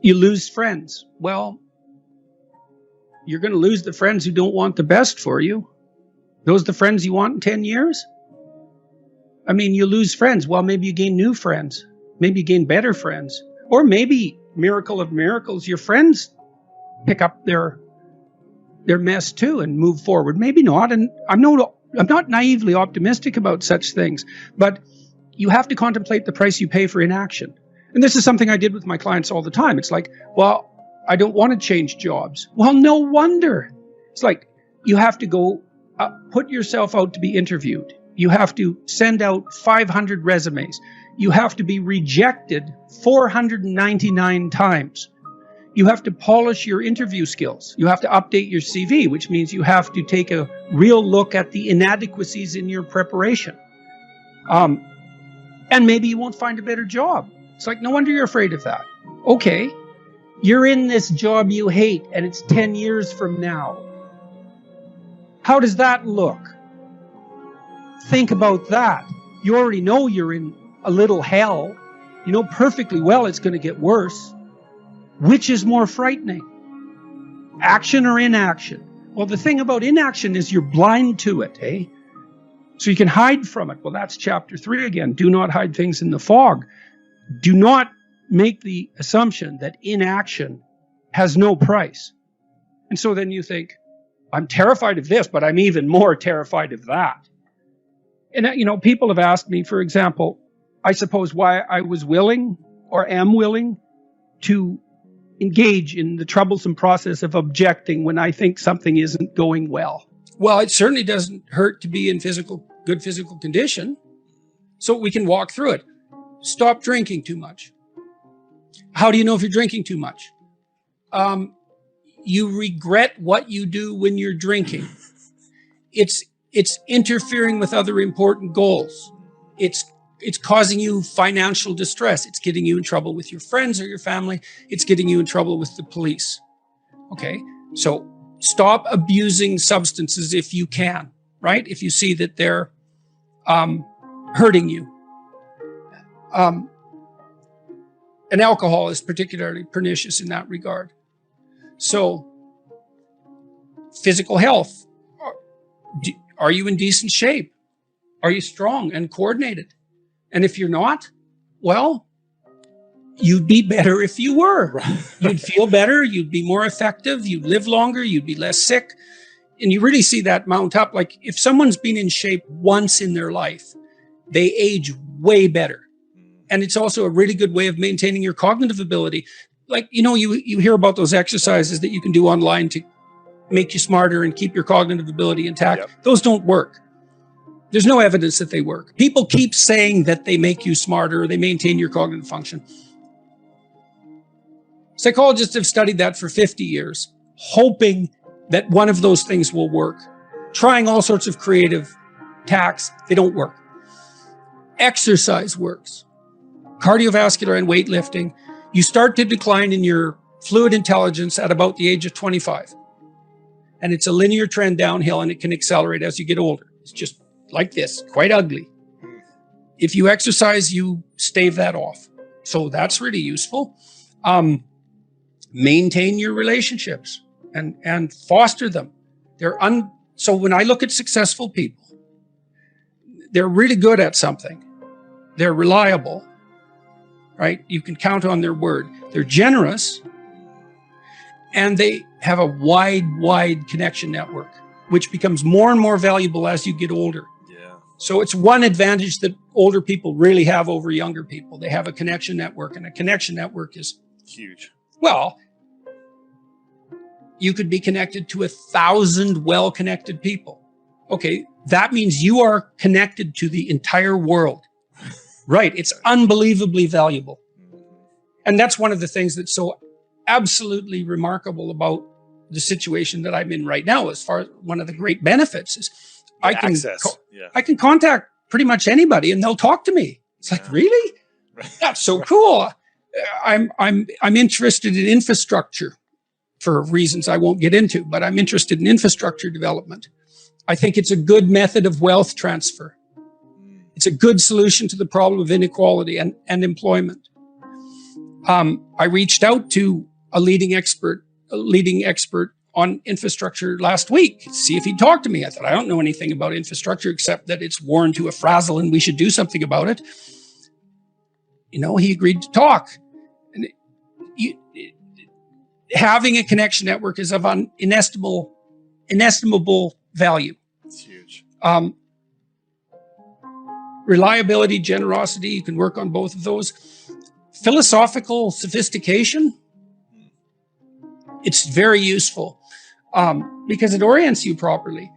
You lose friends. Well, you're going to lose the friends who don't want the best for you. Those are the friends you want in 10 years? I mean, you lose friends. Well, maybe you gain new friends. Maybe you gain better friends. Or maybe, miracle of miracles, your friends pick up their mess too and move forward. Maybe not. And I'm not naively optimistic about such things. But you have to contemplate the price you pay for inaction. And this is something I did with my clients all the time. It's like, well, I don't want to change jobs. Well, no wonder. It's like, you have to go put yourself out to be interviewed. You have to send out 500 resumes. You have to be rejected 499 times. You have to polish your interview skills. You have to update your CV, which means you have to take a real look at the inadequacies in your preparation. And maybe you won't find a better job. It's like, no wonder you're afraid of that. Okay, you're in this job you hate, and it's 10 years from now. How does that look? Think about that. You already know you're in a little hell. You know perfectly well it's going to get worse. Which is more frightening? Action or inaction? Well, the thing about inaction is you're blind to it, eh? So you can hide from it. Well, that's chapter 3 again. Do not hide things in the fog. Do not make the assumption that inaction has no price. And so then you think, I'm terrified of this, but I'm even more terrified of that. And, you know, people have asked me, for example, I suppose why I was willing or am willing to engage in the troublesome process of objecting when I think something isn't going well. Well, it certainly doesn't hurt to be in good physical condition, so we can walk through it. Stop drinking too much. How do you know if you're drinking too much? You regret what you do when you're drinking. It's interfering with other important goals. It's causing you financial distress. It's getting you in trouble with your friends or your family. It's getting you in trouble with the police. Okay, so stop abusing substances if you can, right? If you see that they're hurting you. And alcohol is particularly pernicious in that regard. So, physical health. Are you in decent shape? Are you strong and coordinated? And if you're not, well, you'd be better if you were. You'd feel better, you'd be more effective, you'd live longer, you'd be less sick. And you really see that mount up. Like if someone's been in shape once in their life, they age way better. And it's also a really good way of maintaining your cognitive ability. Like, you know, you hear about those exercises that you can do online to make you smarter and keep your cognitive ability intact. Yep. Those don't work. There's no evidence that they work. People keep saying that they make you smarter, or they maintain your cognitive function. Psychologists have studied that for 50 years, hoping that one of those things will work. Trying all sorts of creative tacks, they don't work. Exercise works. Cardiovascular and weightlifting, you start to decline in your fluid intelligence at about the age of 25. And it's a linear trend downhill, and it can accelerate as you get older. It's just like this, quite ugly. If you exercise, you stave that off. So that's really useful. Maintain your relationships and foster them. So when I look at successful people, they're really good at something. They're reliable, right? You can count on their word. They're generous, and they have a wide connection network, which becomes more and more valuable as you get older. Yeah. So it's one advantage that older people really have over younger people. They have a connection network, and a connection network is huge. Well, you could be connected to 1,000 well-connected people. Okay, that means you are connected to the entire world. Right, it's unbelievably valuable. And that's one of the things that's so absolutely remarkable about the situation that I'm in right now. As far as one of the great benefits is I can contact pretty much anybody and they'll talk to me. It's like, really? That's so cool. I'm interested in infrastructure for reasons I won't get into, but I'm interested in infrastructure development. I think it's a good method of wealth transfer. It's a good solution to the problem of inequality and employment. I reached out to a leading expert on infrastructure last week, see if he'd talk to me. I thought, I don't know anything about infrastructure except that it's worn to a frazzle and we should do something about it. He agreed to talk. And having a connection network is of inestimable value. It's huge. Reliability, generosity, you can work on both of those. Philosophical sophistication, it's very useful because it orients you properly.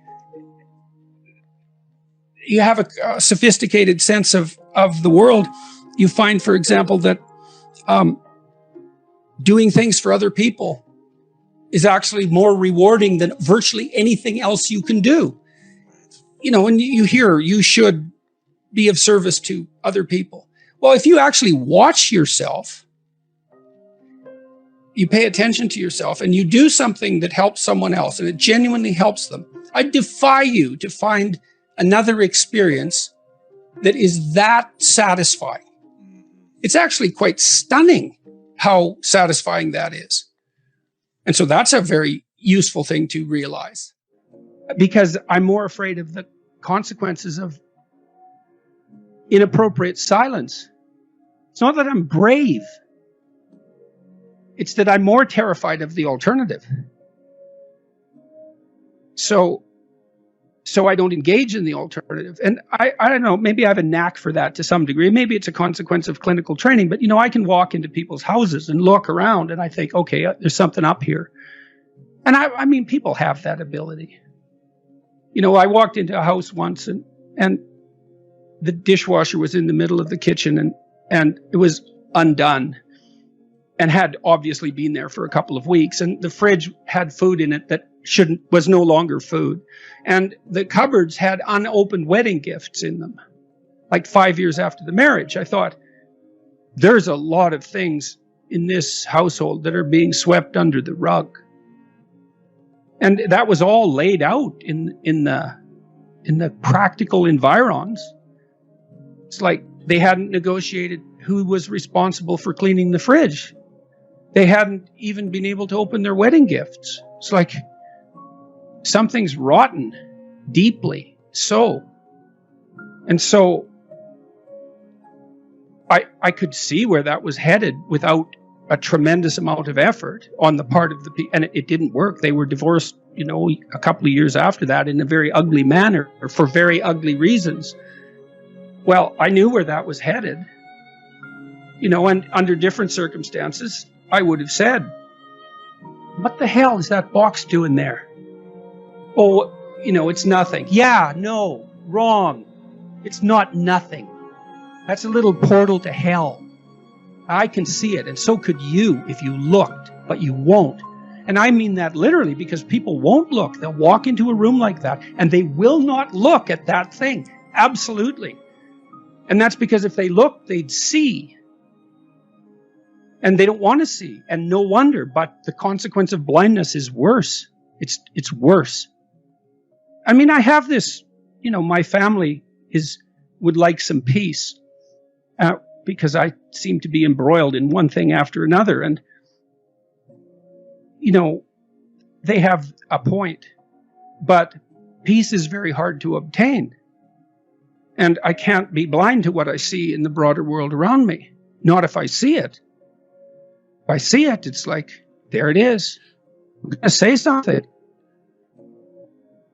You have a sophisticated sense of the world. You find, for example, that doing things for other people is actually more rewarding than virtually anything else you can do. And you hear you should be of service to other people. Well, if you actually watch yourself, you pay attention to yourself and you do something that helps someone else and it genuinely helps them, I defy you to find another experience that is that satisfying. It's actually quite stunning how satisfying that is. And so that's a very useful thing to realize. Because I'm more afraid of the consequences of inappropriate silence. It's not that I'm brave. It's that I'm more terrified of the alternative. So I don't engage in the alternative. And I don't know, maybe I have a knack for that to some degree. Maybe it's a consequence of clinical training, but I can walk into people's houses and look around and I think, okay, there's something up here. And I mean, people have that ability. I walked into a house once and the dishwasher was in the middle of the kitchen and it was undone and had obviously been there for a couple of weeks. And the fridge had food in it that was no longer food. And the cupboards had unopened wedding gifts in them, like 5 years after the marriage. I thought, there's a lot of things in this household that are being swept under the rug. And that was all laid out in the practical environs. It's like they hadn't negotiated who was responsible for cleaning the fridge. They hadn't even been able to open their wedding gifts. It's like something's rotten, deeply so. And so I could see where that was headed without a tremendous amount of effort on the part of the people. And it didn't work. They were divorced, a couple of years after that in a very ugly manner for very ugly reasons. Well, I knew where that was headed, and under different circumstances, I would have said, what the hell is that box doing there? Oh, it's nothing. Yeah, no, wrong. It's not nothing. That's a little portal to hell. I can see it, and so could you if you looked, but you won't. And I mean that literally, because people won't look. They'll walk into a room like that, and they will not look at that thing. Absolutely. And that's because if they look, they'd see. And they don't want to see. And no wonder, but the consequence of blindness is worse. It's worse. I mean, I have this, my family would like some peace. Because I seem to be embroiled in one thing after another. And, they have a point, but peace is very hard to obtain. And I can't be blind to what I see in the broader world around me. Not if I see it. If I see it, it's like, there it is. I'm going to say something.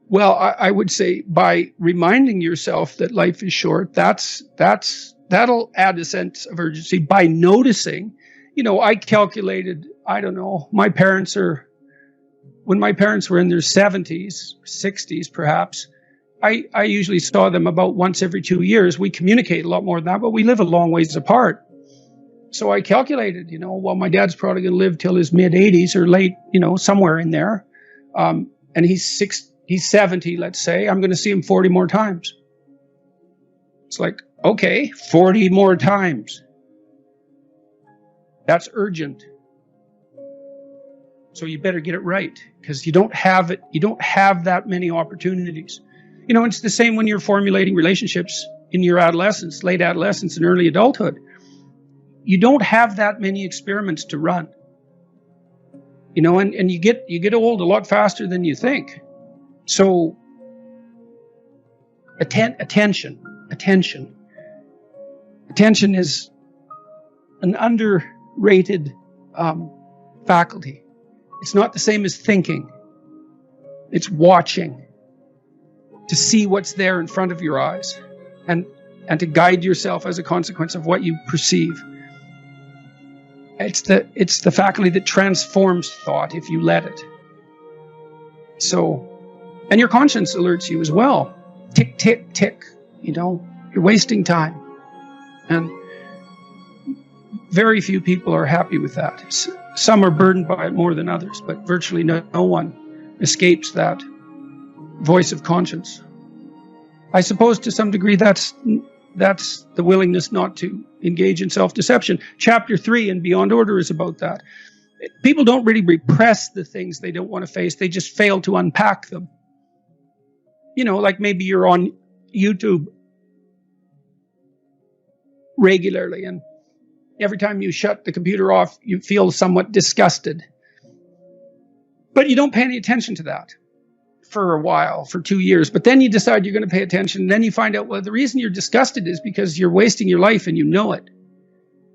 Well, I would say by reminding yourself that life is short, that'll add a sense of urgency. By noticing, I calculated, I don't know, when my parents were in their 70s, 60s perhaps, I usually saw them about once every 2 years. We communicate a lot more than that, but we live a long ways apart. So I calculated, well, my dad's probably going to live till his mid-80s or late, somewhere in there. And he's 70, let's say. I'm going to see him 40 more times. It's like, okay, 40 more times. That's urgent. So you better get it right, because you don't have it. You don't have that many opportunities. It's the same when you're formulating relationships in your adolescence, late adolescence, and early adulthood. you don't have that many experiments to run. And you get old a lot faster than you think. So attention is an underrated faculty. It's not the same as thinking. It's watching, to see what's there in front of your eyes, and to guide yourself as a consequence of what you perceive. It's the faculty that transforms thought if you let it. So, and your conscience alerts you as well. Tick, tick, tick. You're wasting time. And very few people are happy with that. Some are burdened by it more than others, but virtually no one escapes that voice of conscience. I suppose to some degree that's the willingness not to engage in self-deception. Chapter 3 in Beyond Order is about that. People don't really repress the things they don't want to face. They just fail to unpack them. Like maybe you're on YouTube regularly, and every time you shut the computer off, you feel somewhat disgusted. But you don't pay any attention to that for a while, for 2 years. But then you decide you're going to pay attention. And then you find out, well, the reason you're disgusted is because you're wasting your life and you know it.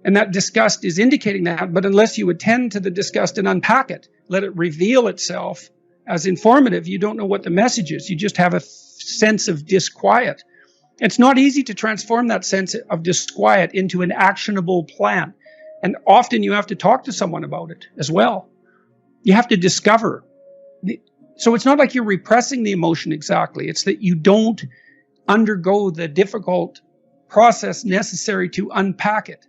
And that disgust is indicating that. But unless you attend to the disgust and unpack it, let it reveal itself as informative, you don't know what the message is. You just have a sense of disquiet. It's not easy to transform that sense of disquiet into an actionable plan. And often you have to talk to someone about it as well. You have to discover. So it's not like you're repressing the emotion exactly. It's that you don't undergo the difficult process necessary to unpack it.